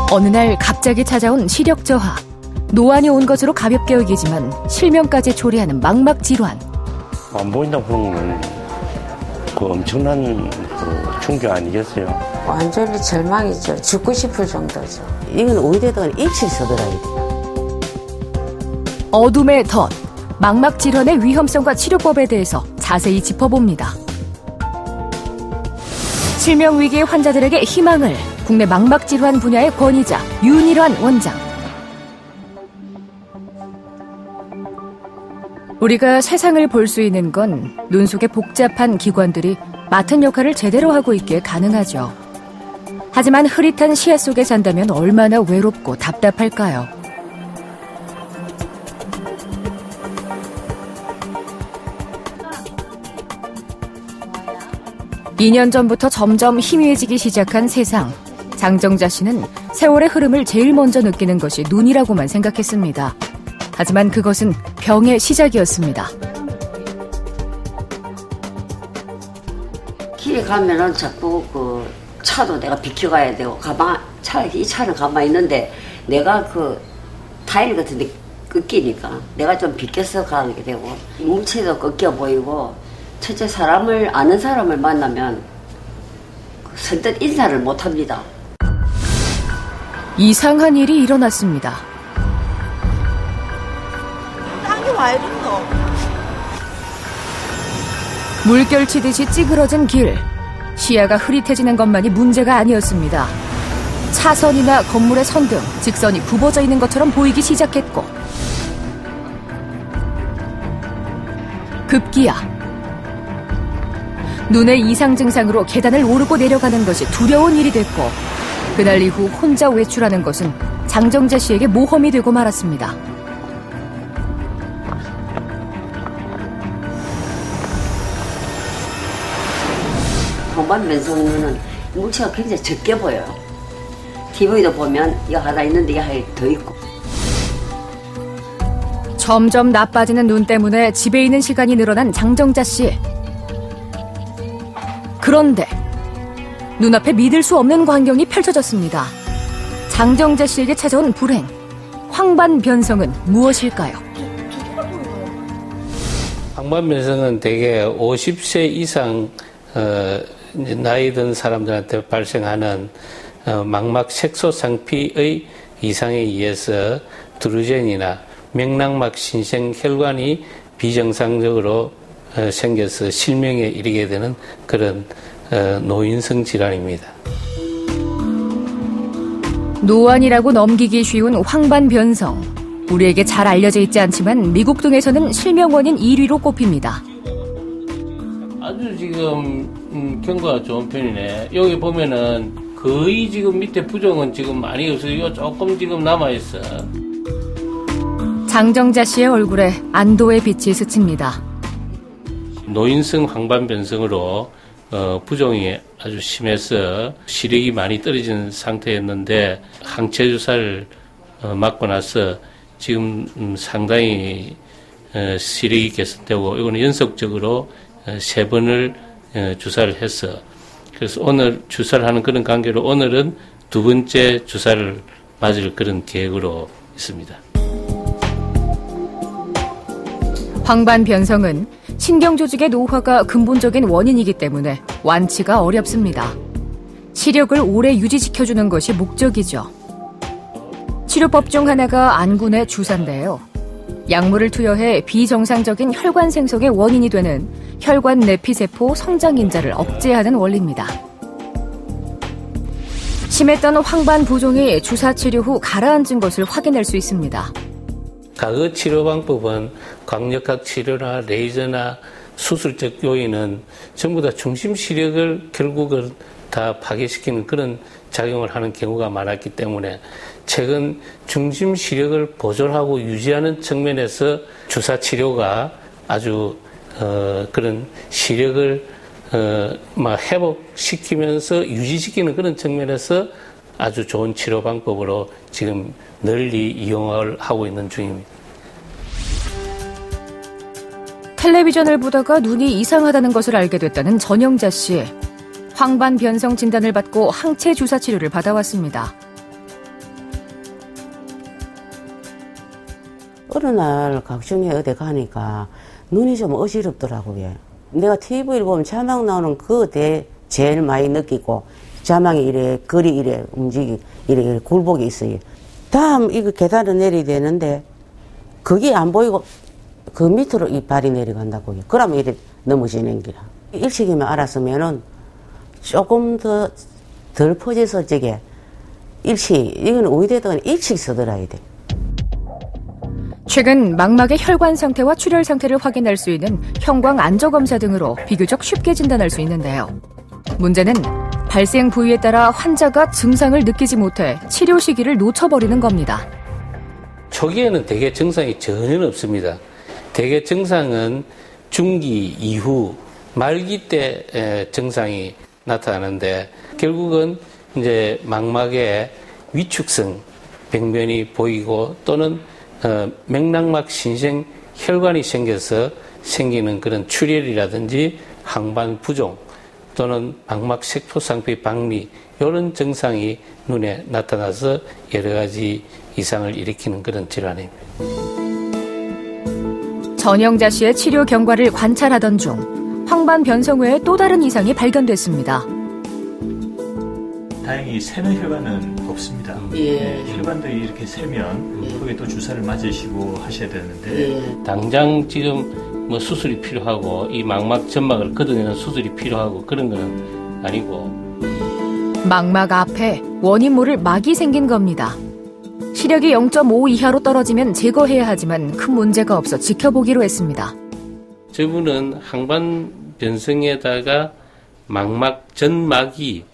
어느 날 갑자기 찾아온 시력 저하. 노안이 온 것으로 가볍게 여기지만 실명까지 초래하는 망막 질환. 안 보인다고 그런 거는 엄청난 충격 아니겠어요? 완전히 절망이죠. 죽고 싶을 정도죠. 이건 오히려 입술이 서더라고요. 어둠의 덫. 망막 질환의 위험성과 치료법에 대해서 자세히 짚어봅니다. 실명 위기의 환자들에게 희망을. 국내 망막 질환 분야의 권위자 윤일환 원장. 우리가 세상을 볼 수 있는 건 눈 속의 복잡한 기관들이 맡은 역할을 제대로 하고 있기에 가능하죠. 하지만 흐릿한 시야 속에 산다면 얼마나 외롭고 답답할까요? (2년) 전부터 점점 희미해지기 시작한 세상. 장정자 씨는 세월의 흐름을 제일 먼저 느끼는 것이 눈이라고만 생각했습니다. 하지만 그것은 병의 시작이었습니다. 길에 가면은 자꾸 차도 내가 비켜가야 되고 이 차는 가만히 있는데 내가 타일 같은 데 꺾이니까 내가 좀 비껴서 가게 되고 뭉치도 꺾여 보이고 첫째 사람을 아는 사람을 만나면 선뜻 인사를 못합니다. 이상한 일이 일어났습니다. 물결치듯이 찌그러진 길. 시야가 흐릿해지는 것만이 문제가 아니었습니다. 차선이나 건물의 선 등 직선이 굽어져 있는 것처럼 보이기 시작했고 급기야 눈의 이상 증상으로 계단을 오르고 내려가는 것이 두려운 일이 됐고 그날 이후 혼자 외출하는 것은 장정자 씨에게 모험이 되고 말았습니다. 황반변성은 물체가 굉장히 적게 보여요. TV도 보면 이 하나 있는데 이 하나 더 있고. 점점 나빠지는 눈 때문에 집에 있는 시간이 늘어난 장정자 씨. 그런데 눈앞에 믿을 수 없는 광경이 펼쳐졌습니다. 장정자 씨에게 찾아온 불행. 황반변성은 무엇일까요? 황반변성은 대개 50세 이상 나이 든 사람들한테 발생하는 망막 색소상피의 이상에 의해서 드루젠이나 맥락막 신생 혈관이 비정상적으로 생겨서 실명에 이르게 되는 그런 노인성 질환입니다. 노안이라고 넘기기 쉬운 황반변성. 우리에게 잘 알려져 있지 않지만 미국 등에서는 실명 원인 1위로 꼽힙니다. 아주 지금 경과가 좋은 편이네. 여기 보면은 거의 지금 밑에 부종은 지금 많이 없어요. 조금 지금 남아있어. 장정자 씨의 얼굴에 안도의 빛이 스칩니다. 노인성 황반변성으로 부종이 아주 심해서 시력이 많이 떨어진 상태였는데 항체 주사를 맞고 나서 지금 상당히 시력이 개선되고 이거는 연속적으로 3번을 주사를 해서 그래서 오늘 주사를 하는 그런 관계로 오늘은 2번째 주사를 맞을 그런 계획으로 있습니다. 황반변성은 신경조직의 노화가 근본적인 원인이기 때문에 완치가 어렵습니다. 시력을 오래 유지시켜주는 것이 목적이죠. 치료법 중 하나가 안군의 주사인데요. 약물을 투여해 비정상적인 혈관 생성의 원인이 되는 혈관 내피세포 성장인자를 억제하는 원리입니다. 심했던 황반 부종이 주사 치료 후 가라앉은 것을 확인할 수 있습니다. 과거 치료 방법은 광역학 치료나 레이저나 수술적 요인은 전부 다 중심 시력을 결국은 다 파괴시키는 그런 작용을 하는 경우가 많았기 때문에 최근 중심 시력을 보존하고 유지하는 측면에서 주사 치료가 아주 그런 시력을 회복시키면서 유지시키는 그런 측면에서 아주 좋은 치료 방법으로 지금 널리 이용을 하고 있는 중입니다. 텔레비전을 보다가 눈이 이상하다는 것을 알게 됐다는 전영자 씨. 황반변성 진단을 받고 항체 주사 치료를 받아왔습니다. 어느 날 각종에 어디 가니까 눈이 좀 어지럽더라고요. 내가 TV를 보면 자막 나오는 그때 제일 많이 느끼고 자막이 이래 글이 이래 이래 굴복이 있어요. 다음 이거 계단을 내려야 되는데 그게 안 보이고 그 밑으로 이 발이 내려간다고요. 그러면 이래 넘어지는 기라. 일찍이면 알았으면은 조금 덜 퍼져서 저게 이건 오히려 일찍 서들어야 돼. 최근 망막의 혈관 상태와 출혈 상태를 확인할 수 있는 형광 안저 검사 등으로 비교적 쉽게 진단할 수 있는데요. 문제는 발생 부위에 따라 환자가 증상을 느끼지 못해 치료 시기를 놓쳐버리는 겁니다. 초기에는 대개 증상이 전혀 없습니다. 대개 증상은 중기 이후 말기 때 증상이 나타나는데 결국은 이제 망막에 위축성 병변이 보이고 또는 맥락막 신생 혈관이 생겨서 생기는 그런 출혈이라든지 항반 부종 또는 망막 색소상피 박리 이런 증상이 눈에 나타나서 여러 가지 이상을 일으키는 그런 질환입니다. 전영자 씨의 치료 경과를 관찰하던 중 황반 변성 외에 또 다른 이상이 발견됐습니다. 다행히 새는 혈관은 없습니다. 예. 혈관들이 이렇게 새면 거기에 또 주사를 맞으시고 하셔야 되는데 당장 지금 뭐 수술이 필요하고 이 망막 점막을 걷어내는 수술이 필요하고 그런 건 아니고 망막 앞에 원인 모를 막이 생긴 겁니다. 시력이 0.5 이하로 떨어지면 제거해야 하지만 큰 문제가 없어 지켜보기로 했습니다. 저분은 항반 변성에다가 망막 전막이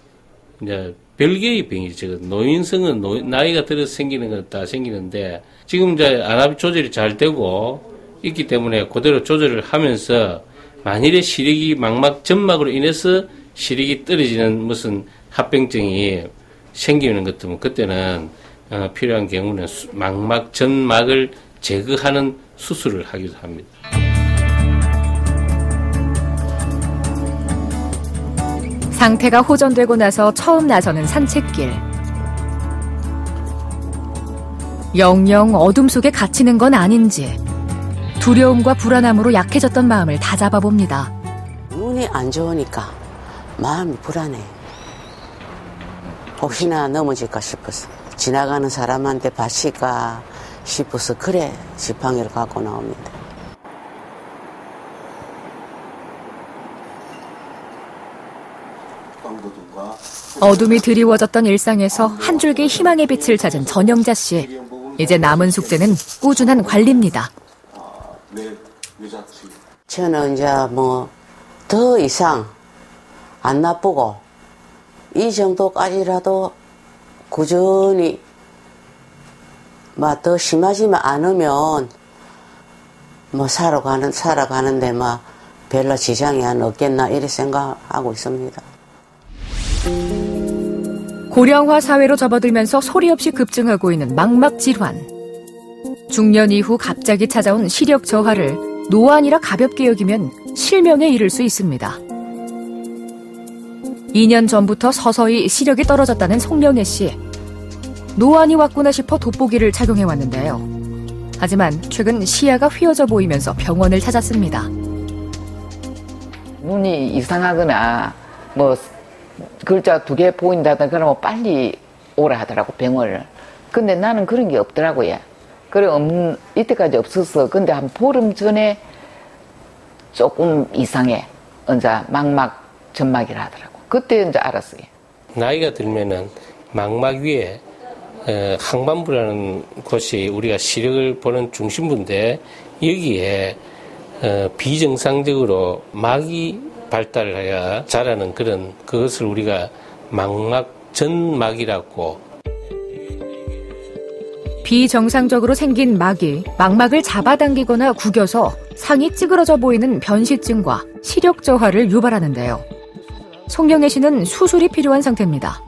이제 별개의 병이죠. 노인성은 나이가 들어서 생기는 건 다 생기는데 지금 이제 안압 조절이 잘 되고 있기 때문에 그대로 조절을 하면서 만일에 시력이 망막 점막으로 인해서 시력이 떨어지는 무슨 합병증이 생기는 것 같으면 그때는 필요한 경우는 망막 점막을 제거하는 수술을 하기도 합니다. 상태가 호전되고 나서 처음 나서는 산책길. 영영 어둠 속에 갇히는 건 아닌지 두려움과 불안함으로 약해졌던 마음을 다잡아봅니다. 눈이 안 좋으니까 마음이 불안해. 혹시나 넘어질까 싶어서 지나가는 사람한테 바칠까 싶어서 그래 지팡이를 갖고 나옵니다. 어둠이 드리워졌던 일상에서 한 줄기 희망의 빛을 찾은 전영자 씨. 이제 남은 숙제는 꾸준한 관리입니다. 저는 이제 뭐 더 이상 안 나쁘고 이 정도까지라도 꾸준히 막 더 심하지만 않으면 뭐 살아가는데 막 별로 지장이 안 없겠나 이렇게 생각하고 있습니다. 고령화 사회로 접어들면서 소리 없이 급증하고 있는 망막 질환. 중년 이후 갑자기 찾아온 시력 저하를 노안이라 가볍게 여기면 실명에 이를 수 있습니다. 2년 전부터 서서히 시력이 떨어졌다는 송명애 씨. 노안이 왔구나 싶어 돋보기를 착용해왔는데요. 하지만 최근 시야가 휘어져 보이면서 병원을 찾았습니다. 눈이 이상하거나 뭐 글자 2개 보인다든 그러면 빨리 오라 하더라고 병원을. 근데 나는 그런 게 없더라고요. 그래 이때까지 없었어. 근데 한 보름 전에 조금 이상해. 이제 망막 점막이라 하더라고. 그때 이제 알았어요. 나이가 들면은 망막 위에 항반부라는 곳이 우리가 시력을 보는 중심부인데 여기에 비정상적으로 막이 발달을 해야 자라는 그것을 우리가 망막 전막이라고. 비정상적으로 생긴 막이 망막을 잡아당기거나 구겨서 상이 찌그러져 보이는 변시증과 시력 저하를 유발하는데요. 송영애 씨는 수술이 필요한 상태입니다.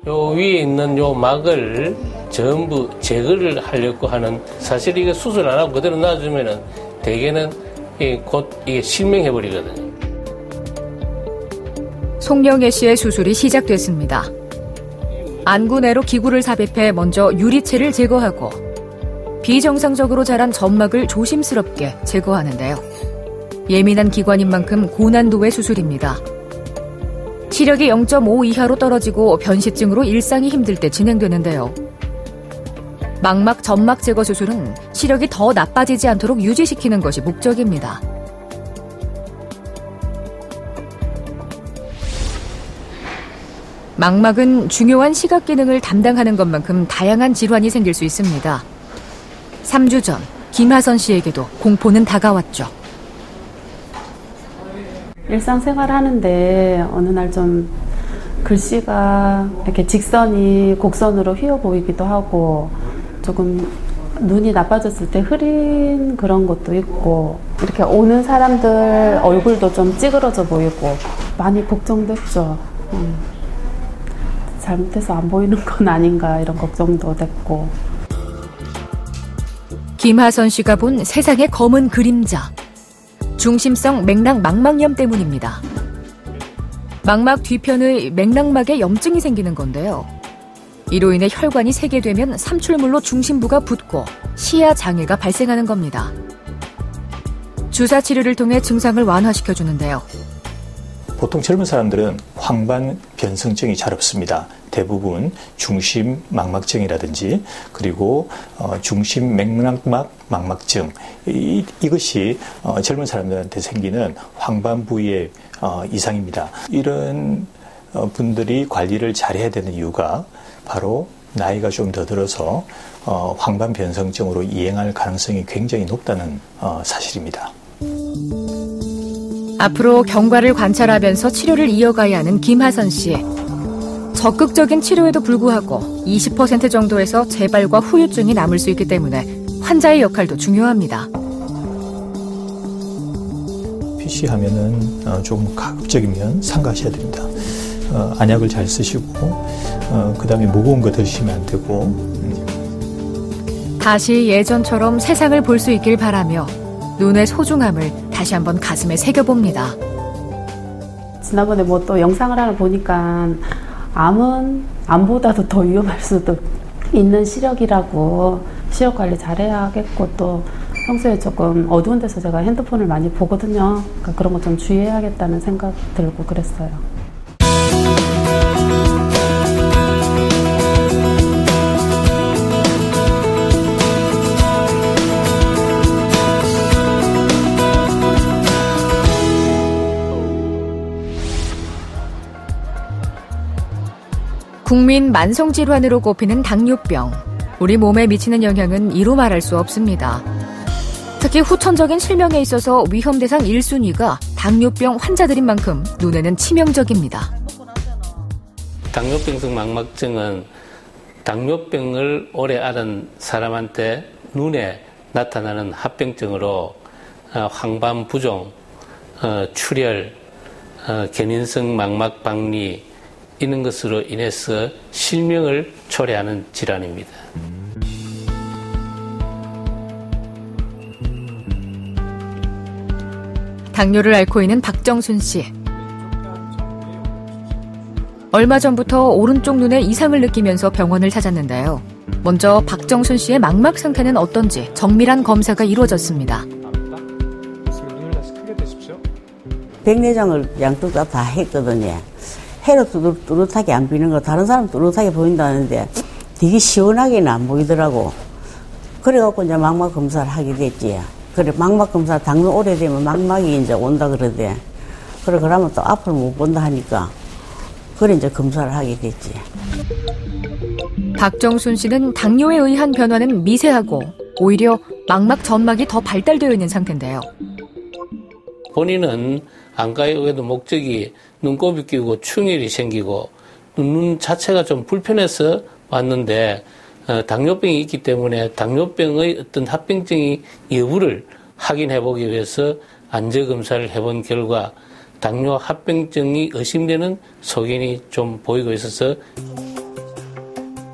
요 위에 있는 요 막을 전부 제거를 하려고 하는, 사실 이거 수술 안 하고 그대로 놔주면은 대개는 곧 이게 실명해버리거든요. 송영애 씨의 수술이 시작됐습니다. 안구 내로 기구를 삽입해 먼저 유리체를 제거하고 비정상적으로 자란 점막을 조심스럽게 제거하는데요. 예민한 기관인 만큼 고난도의 수술입니다. 시력이 0.5 이하로 떨어지고 변시증으로 일상이 힘들 때 진행되는데요. 망막 점막 제거 수술은 시력이 더 나빠지지 않도록 유지시키는 것이 목적입니다. 망막은 중요한 시각 기능을 담당하는 것만큼 다양한 질환이 생길 수 있습니다. 3주 전 김하선 씨에게도 공포는 다가왔죠. 일상생활 하는데 어느 날 좀 글씨가 이렇게 직선이 곡선으로 휘어 보이기도 하고 조금 눈이 나빠졌을 때 흐린 그런 것도 있고 이렇게 오는 사람들 얼굴도 좀 찌그러져 보이고 많이 걱정됐죠. 잘못해서 안 보이는 건 아닌가 이런 걱정도 됐고. 김하선 씨가 본 세상의 검은 그림자. 중심성 맥락 망막염 때문입니다. 망막 뒤편의 맥락막에 염증이 생기는 건데요. 이로 인해 혈관이 세게되면 삼출물로 중심부가 붓고 시야 장애가 발생하는 겁니다. 주사 치료를 통해 증상을 완화시켜주는데요. 보통 젊은 사람들은 황반 변성증이 잘 없습니다. 대부분 중심 망막증이라든지 그리고 중심 맥락막 망막증 이것이 젊은 사람들한테 생기는 황반 부위의 이상입니다. 이런 분들이 관리를 잘해야 되는 이유가 바로 나이가 좀 더 들어서 황반 변성증으로 이행할 가능성이 굉장히 높다는 사실입니다. 앞으로 경과를 관찰하면서 치료를 이어가야 하는 김하선 씨. 적극적인 치료에도 불구하고 20% 정도에서 재발과 후유증이 남을 수 있기 때문에 환자의 역할도 중요합니다. PC하면은 조금 가급적이면 삼가하셔야 됩니다. 안약을 잘 쓰시고 그다음에 무거운 거 드시면 안 되고. 다시 예전처럼 세상을 볼 수 있길 바라며 눈의 소중함을 다시 한번 가슴에 새겨봅니다. 지난번에 뭐 또 영상을 하나 보니까 암은 암보다도 더 위험할 수도 있는 시력이라고 시력 관리 잘해야 하겠고 또 평소에 조금 어두운 데서 제가 핸드폰을 많이 보거든요. 그러니까 그런 거 좀 주의해야겠다는 생각 들고 그랬어요. 국민 만성질환으로 꼽히는 당뇨병. 우리 몸에 미치는 영향은 이루 말할 수 없습니다. 특히 후천적인 실명에 있어서 위험대상 1순위가 당뇨병 환자들인 만큼 눈에는 치명적입니다. 당뇨병성 망막증은 당뇨병을 오래 앓은 사람한테 눈에 나타나는 합병증으로 황반 부종, 출혈, 견인성 망막 박리 이런 것으로 인해서 실명을 초래하는 질환입니다. 당뇨를 앓고 있는 박정순 씨. 얼마 전부터 오른쪽 눈에 이상을 느끼면서 병원을 찾았는데요. 먼저 박정순 씨의 망막 상태는 어떤지 정밀한 검사가 이루어졌습니다. 백내장을 양쪽 다 했거든요. 해로 뚜렷하게 안 보이는 거 다른 사람 뚜렷하게 보인다는데 되게 시원하게는 안 보이더라고. 그래갖고 이제 망막 검사를 하게 됐지. 그래 망막 검사 당뇨 오래되면 망막이 이제 온다 그러대. 그래 그러면 또 앞을 못 본다 하니까 그래 이제 검사를 하게 됐지. 박정순 씨는 당뇨에 의한 변화는 미세하고 오히려 망막 점막이 더 발달되어 있는 상태인데요. 본인은 안과에 오게도 목적이 눈곱이 끼고 충혈이 생기고 눈 자체가 좀 불편해서 왔는데 당뇨병이 있기 때문에 당뇨병의 어떤 합병증이 여부를 확인해보기 위해서 안저검사를 해본 결과 당뇨 합병증이 의심되는 소견이 좀 보이고 있어서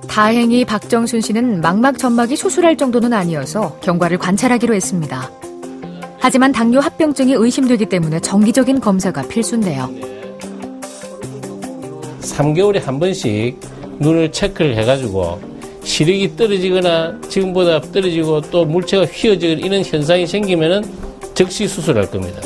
다행히 박정순 씨는 망막 점막이 수술할 정도는 아니어서 경과를 관찰하기로 했습니다. 하지만 당뇨 합병증이 의심되기 때문에 정기적인 검사가 필수인데요. 3개월에 한 번씩 눈을 체크를 해가지고 시력이 떨어지거나 지금보다 떨어지고 또 물체가 휘어지거나 이런 현상이 생기면은 즉시 수술할 겁니다.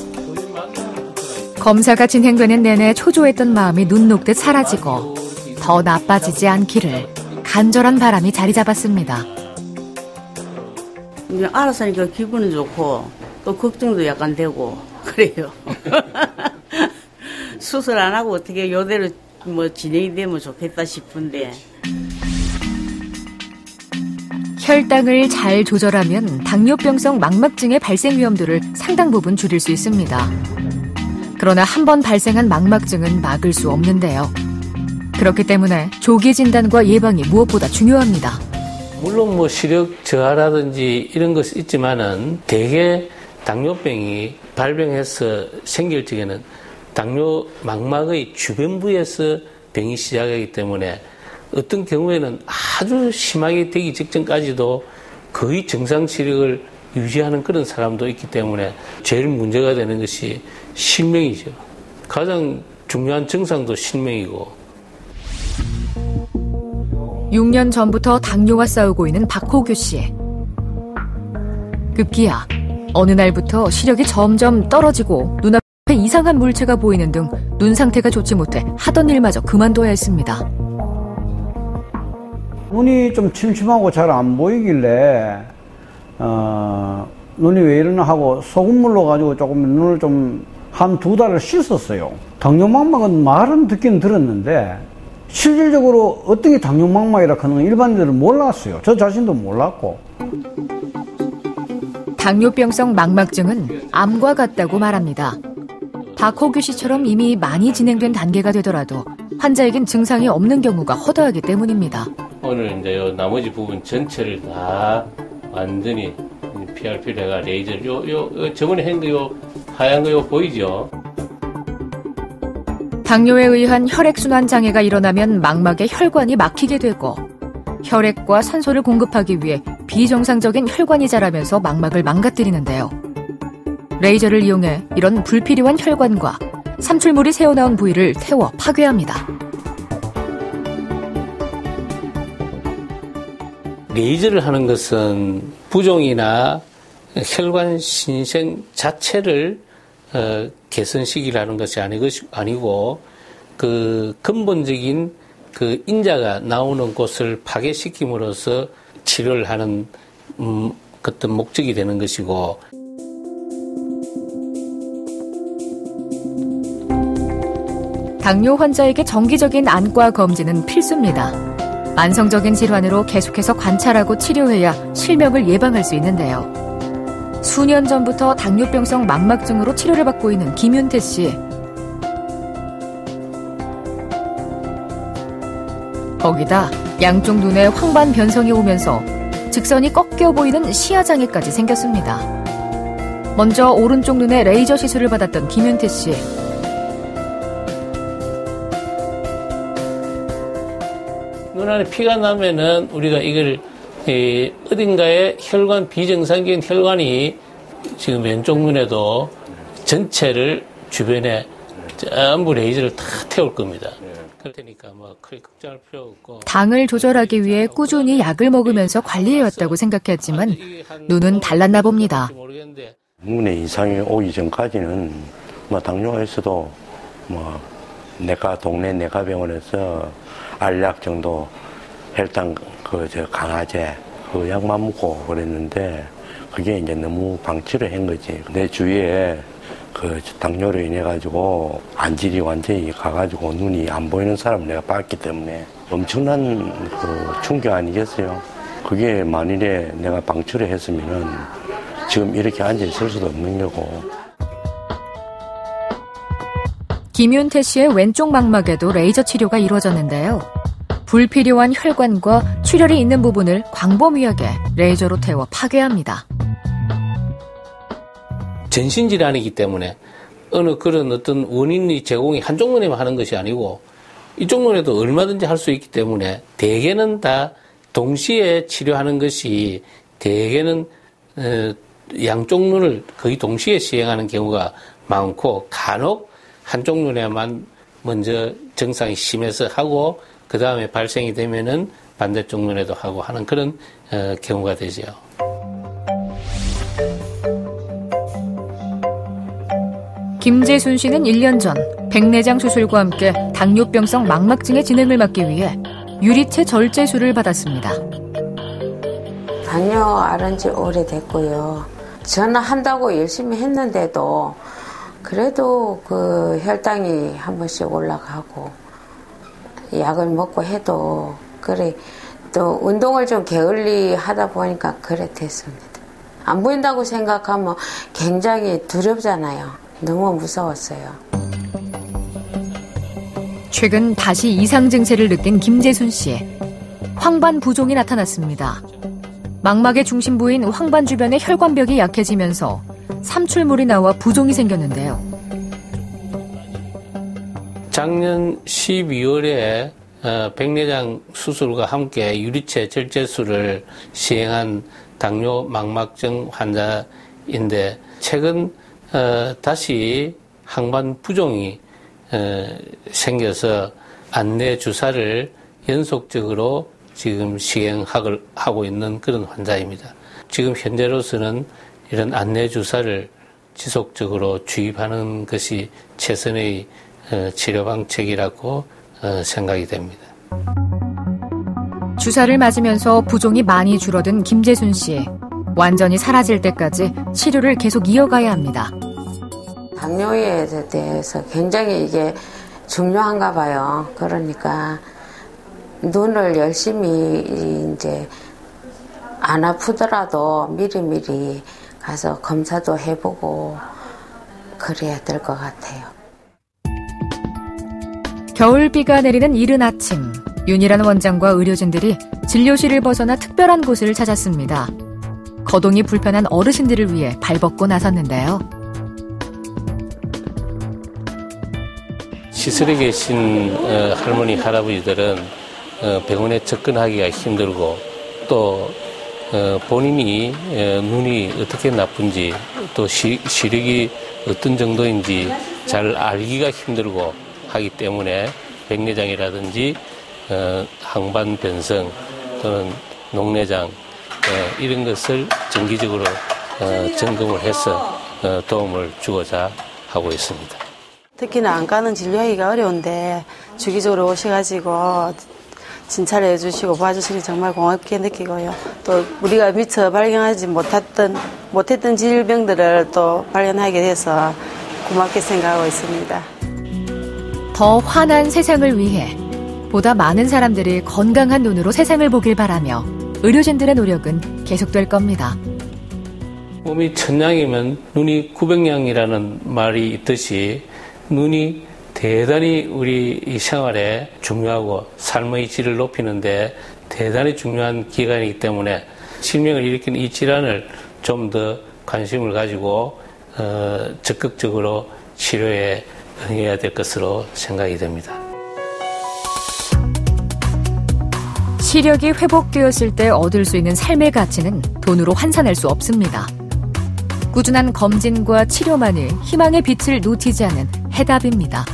검사가 진행되는 내내 초조했던 마음이 눈 녹듯 사라지고 더 나빠지지 않기를 간절한 바람이 자리 잡았습니다. 알아서 하니까 기분은 좋고 또 걱정도 약간 되고 그래요. 수술 안 하고 어떻게 요대로 뭐 진행이 되면 좋겠다 싶은데. 혈당을 잘 조절하면 당뇨병성 망막증의 발생 위험도를 상당 부분 줄일 수 있습니다. 그러나 한 번 발생한 망막증은 막을 수 없는데요. 그렇기 때문에 조기 진단과 예방이 무엇보다 중요합니다. 물론 뭐 시력 저하라든지 이런 것이 있지만은 대개 당뇨병이 발병해서 생길 적에는 당뇨 망막의 주변부에서 병이 시작하기 때문에 어떤 경우에는 아주 심하게 되기 직전까지도 거의 정상 시력을 유지하는 그런 사람도 있기 때문에 제일 문제가 되는 것이 실명이죠. 가장 중요한 증상도 실명이고. 6년 전부터 당뇨와 싸우고 있는 박호규 씨. 급기야 어느 날부터 시력이 점점 떨어지고 눈앞에 이상한 물체가 보이는 등 눈 상태가 좋지 못해 하던 일마저 그만둬야 했습니다. 눈이 좀 침침하고 잘 안 보이길래 눈이 왜 이러나 하고 소금물로 가지고 조금 눈을 좀 한 2달을 씻었어요. 당뇨망막은 말은 듣긴 들었는데 실질적으로 어떤 게 당뇨망막이라 하는 일반인들은 몰랐어요. 저 자신도 몰랐고. 당뇨병성 망막증은 암과 같다고 말합니다. 박호규 씨처럼 이미 많이 진행된 단계가 되더라도 환자에겐 증상이 없는 경우가 허다하기 때문입니다. 오늘 이제 요 나머지 부분 전체를 다 완전히 PRP를 해가 레이저를 요 저번에 한 거 요 하얀 거 요 보이죠? 당뇨에 의한 혈액순환 장애가 일어나면 망막에 혈관이 막히게 되고 혈액과 산소를 공급하기 위해 비정상적인 혈관이 자라면서 망막을 망가뜨리는데요. 레이저를 이용해 이런 불필요한 혈관과 삼출물이 새어나온 부위를 태워 파괴합니다. 레이저를 하는 것은 부종이나 혈관 신생 자체를 개선시키라는 것이 아니고 그 근본적인 그 인자가 나오는 곳을 파괴시킴으로써 치료를 하는 어떤 목적이 되는 것이고. 당뇨 환자에게 정기적인 안과 검진은 필수입니다. 만성적인 질환으로 계속해서 관찰하고 치료해야 실명을 예방할 수 있는데요. 수년 전부터 당뇨병성 망막증으로 치료를 받고 있는 김윤태 씨. 거기다 양쪽 눈에 황반 변성이 오면서 직선이 꺾여 보이는 시야장애까지 생겼습니다. 먼저 오른쪽 눈에 레이저 시술을 받았던 김윤태 씨. 눈 안에 피가 나면은 우리가 이걸 어딘가에 혈관 비정상적인 혈관이 지금 왼쪽 눈에도 전체를 주변에 전부 레이저를 다 태울 겁니다. 그러니까 뭐 크게 걱정할 필요 없고. 당을 조절하기 위해 꾸준히 약을 먹으면서 관리해왔다고 생각했지만 눈은 달랐나 봅니다. 눈에 이상이 오기 전까지는 뭐 당뇨가 있어도 뭐 동네 내과병원에서 알약 정도 혈당 강화제 그 약만 먹고 그랬는데 그게 이제 너무 방치를 한 거지. 내 주위에 그 당뇨로 인해 가지고 안질이 완전히 가가지고 눈이 안 보이는 사람 내가 봤기 때문에 엄청난 그 충격 아니겠어요. 그게 만일에 내가 방치를 했으면은 지금 이렇게 앉아 있을 수도 없는 거고. 김윤태 씨의 왼쪽 망막에도 레이저 치료가 이루어졌는데요. 불필요한 혈관과 출혈이 있는 부분을 광범위하게 레이저로 태워 파괴합니다. 전신질환이기 때문에 어느 그런 어떤 원인이 제공이 한쪽 눈에만 하는 것이 아니고 이쪽 눈에도 얼마든지 할 수 있기 때문에 대개는 다 동시에 치료하는 것이 대개는 양쪽 눈을 거의 동시에 시행하는 경우가 많고 간혹 한쪽 눈에만 먼저 증상이 심해서 하고 그 다음에 발생이 되면은 반대쪽 눈에도 하고 하는 그런 경우가 되죠. 김재순 씨는 1년 전 백내장 수술과 함께 당뇨병성 망막증의 진행을 막기 위해 유리체 절제술을 받았습니다. 당뇨 앓은 지 오래됐고요. 전화한다고 열심히 했는데도 그래도 그 혈당이 한 번씩 올라가고 약을 먹고 해도 그래 또 운동을 좀 게을리 하다 보니까 그래 됐습니다. 안 보인다고 생각하면 굉장히 두렵잖아요. 너무 무서웠어요. 최근 다시 이상 증세를 느낀 김재순 씨. 황반 부종이 나타났습니다. 망막의 중심부인 황반 주변의 혈관벽이 약해지면서 삼출물이 나와 부종이 생겼는데요. 작년 12월에 백내장 수술과 함께 유리체 절제술을 시행한 당뇨 망막증 환자인데 최근 다시 항반 부종이 생겨서 안내 주사를 연속적으로 지금 시행하고 있는 그런 환자입니다. 지금 현재로서는 이런 안내 주사를 지속적으로 주입하는 것이 최선의 치료 방책이라고 생각이 됩니다. 주사를 맞으면서 부종이 많이 줄어든 김재순 씨. 완전히 사라질 때까지 치료를 계속 이어가야 합니다. 당뇨에 대해서 굉장히 이게 중요한가 봐요. 그러니까 눈을 열심히 이제 안 아프더라도 미리미리 가서 검사도 해보고 그래야 될 것 같아요. 겨울비가 내리는 이른 아침, 윤희란 원장과 의료진들이 진료실을 벗어나 특별한 곳을 찾았습니다. 거동이 불편한 어르신들을 위해 발벗고 나섰는데요. 시설에 계신 할머니, 할아버지들은 병원에 접근하기가 힘들고 또 본인이 눈이 어떻게 나쁜지 또 시력이 어떤 정도인지 잘 알기가 힘들고 하기 때문에 백내장이라든지 항반 변성 또는 녹내장 이런 것을 정기적으로 점검을 해서 도움을 주고자 하고 있습니다. 특히나 안과는 진료하기가 어려운데 주기적으로 오셔가지고 진찰을 해주시고 봐주시니 정말 고맙게 느끼고요. 또 우리가 미처 발견하지 못했던 질병들을 또 발견하게 돼서 고맙게 생각하고 있습니다. 더 환한 세상을 위해 보다 많은 사람들이 건강한 눈으로 세상을 보길 바라며 의료진들의 노력은 계속될 겁니다. 몸이 천냥이면 눈이 900냥이라는 말이 있듯이 눈이 대단히 우리 이 생활에 중요하고 삶의 질을 높이는데 대단히 중요한 기관이기 때문에 실명을 일으키는 이 질환을 좀 더 관심을 가지고 적극적으로 치료에 응해야 될 것으로 생각이 됩니다. 시력이 회복되었을 때 얻을 수 있는 삶의 가치는 돈으로 환산할 수 없습니다. 꾸준한 검진과 치료만이 희망의 빛을 놓치지 않은 해답입니다.